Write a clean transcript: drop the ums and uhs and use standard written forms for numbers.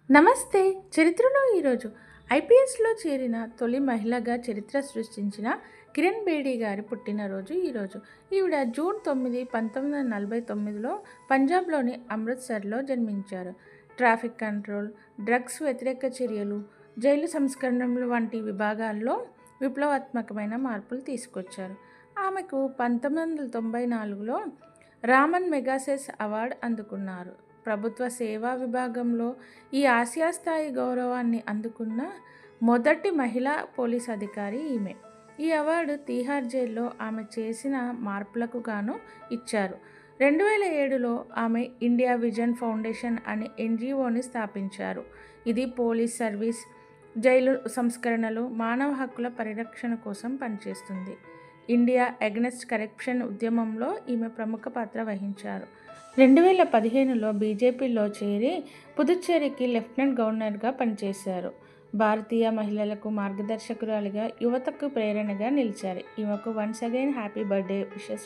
నమస్తే. చరిత్రలో ఈరోజు ఐపీఎస్‌లో చేరిన తొలి మహిళగా చరిత్ర సృష్టించిన కిరణ్ బేడీ గారి పుట్టినరోజు ఈరోజు. ఈవిడ జూన్ 9, 1949లో పంజాబ్‌లోని అమృత్సర్‌లో జన్మించారు. ట్రాఫిక్ కంట్రోల్, డ్రగ్స్ వ్యతిరేక చర్యలు, జైలు సంస్కరణలు వంటి విభాగాల్లో విప్లవాత్మకమైన మార్పులు తీసుకొచ్చారు. ఆమెకు 1994లో రామన్ మెగాసెస్ అవార్డు అందుకున్నారు. ప్రభుత్వ సేవా విభాగంలో ఈ ఆసియా స్థాయి గౌరవాన్ని అందుకున్న మొదటి మహిళా పోలీస్ అధికారి ఈమె. ఈ అవార్డు తీహార్ జైల్లో ఆమె చేసిన మార్పులకు గాను ఇచ్చారు. 2007లో ఆమె ఇండియా విజన్ ఫౌండేషన్ అనే ఎన్‌జీఓని స్థాపించారు. ఇది పోలీస్ సర్వీస్, జైలు సంస్కరణలు, మానవ హక్కుల పరిరక్షణ కోసం పనిచేస్తుంది. ఇండియా ఎగెన్స్ట్ కరప్షన్ ఉద్యమంలో ఈమె ప్రముఖ పాత్ర వహించారు. 2015లో బీజేపీలో చేరి పుదుచ్చేరికి లెఫ్టినెంట్ గవర్నర్గా పనిచేశారు. భారతీయ మహిళలకు మార్గదర్శకురాలిగా, యువతకు ప్రేరణగా నిలిచారు. ఈమెకు once again happy birthday wishes